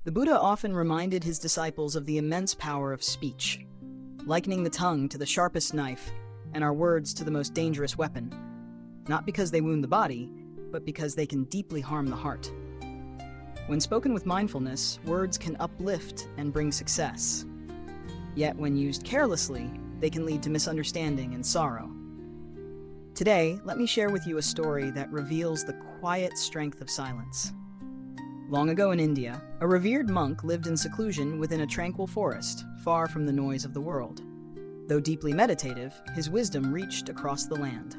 The Buddha often reminded his disciples of the immense power of speech, likening the tongue to the sharpest knife and our words to the most dangerous weapon, not because they wound the body, but because they can deeply harm the heart. When spoken with mindfulness, words can uplift and bring success. Yet when used carelessly, they can lead to misunderstanding and sorrow. Today, let me share with you a story that reveals the quiet strength of silence. Long ago in India, a revered monk lived in seclusion within a tranquil forest, far from the noise of the world. Though deeply meditative, his wisdom reached across the land.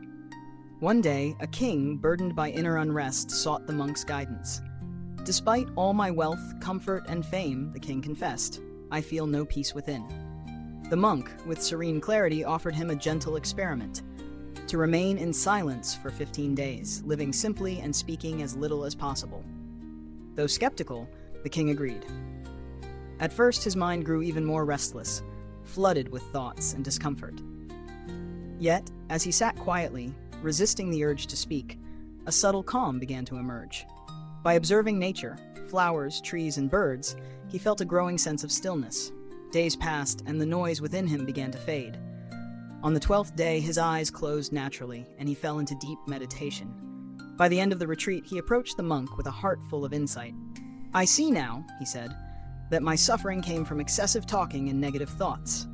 One day, a king, burdened by inner unrest, sought the monk's guidance. "Despite all my wealth, comfort, and fame," the king confessed, "I feel no peace within." The monk, with serene clarity, offered him a gentle experiment: to remain in silence for 15 days, living simply and speaking as little as possible. Though skeptical, the king agreed. At first, his mind grew even more restless, flooded with thoughts and discomfort. Yet, as he sat quietly, resisting the urge to speak, a subtle calm began to emerge. By observing nature, flowers, trees, and birds, he felt a growing sense of stillness. Days passed, and the noise within him began to fade. On the 12th day, his eyes closed naturally, and he fell into deep meditation. By the end of the retreat, he approached the monk with a heart full of insight. "I see now," he said, "that my suffering came from excessive talking and negative thoughts.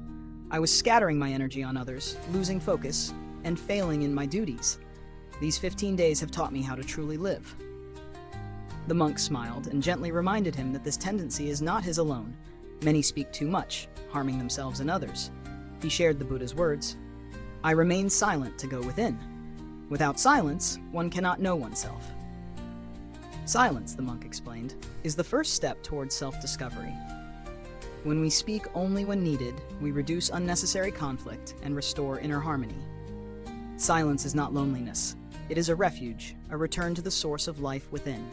I was scattering my energy on others, losing focus, and failing in my duties. These 15 days have taught me how to truly live." The monk smiled and gently reminded him that this tendency is not his alone. Many speak too much, harming themselves and others. He shared the Buddha's words, "I remain silent to go within. Without silence, one cannot know oneself." Silence, the monk explained, is the first step towards self-discovery. When we speak only when needed, we reduce unnecessary conflict and restore inner harmony. Silence is not loneliness. It is a refuge, a return to the source of life within.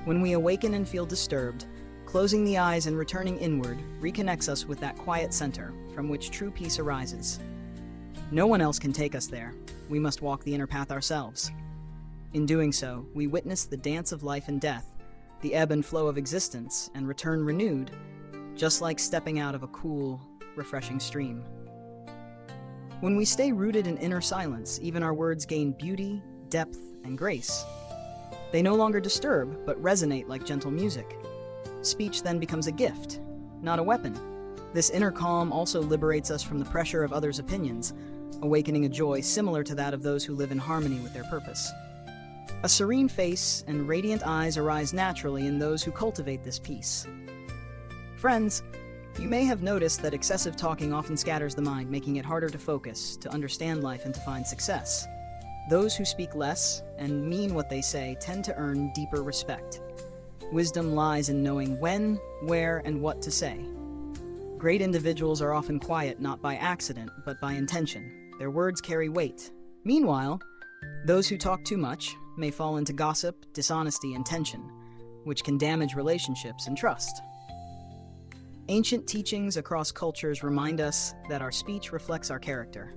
When we awaken and feel disturbed, closing the eyes and returning inward reconnects us with that quiet center from which true peace arises. No one else can take us there. We must walk the inner path ourselves. In doing so, we witness the dance of life and death, the ebb and flow of existence, and return renewed, just like stepping out of a cool, refreshing stream. When we stay rooted in inner silence, even our words gain beauty, depth, and grace. They no longer disturb, but resonate like gentle music. Speech then becomes a gift, not a weapon. This inner calm also liberates us from the pressure of others' opinions, awakening a joy similar to that of those who live in harmony with their purpose. A serene face and radiant eyes arise naturally in those who cultivate this peace. Friends, you may have noticed that excessive talking often scatters the mind, making it harder to focus, to understand life, and to find success. Those who speak less and mean what they say tend to earn deeper respect. Wisdom lies in knowing when, where, and what to say. Great individuals are often quiet not by accident, but by intention. Their words carry weight. Meanwhile, those who talk too much may fall into gossip, dishonesty, and tension, which can damage relationships and trust. Ancient teachings across cultures remind us that our speech reflects our character.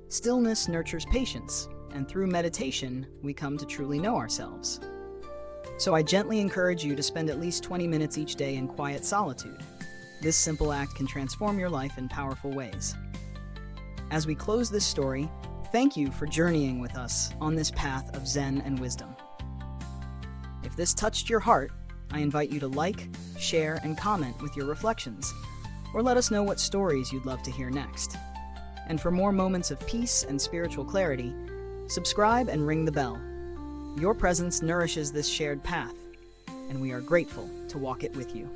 Stillness nurtures patience, and through meditation, we come to truly know ourselves. So I gently encourage you to spend at least 20 minutes each day in quiet solitude. This simple act can transform your life in powerful ways. As we close this story, thank you for journeying with us on this path of Zen and wisdom. If this touched your heart, I invite you to like, share, and comment with your reflections, or let us know what stories you'd love to hear next. And for more moments of peace and spiritual clarity, subscribe and ring the bell. Your presence nourishes this shared path, and we are grateful to walk it with you.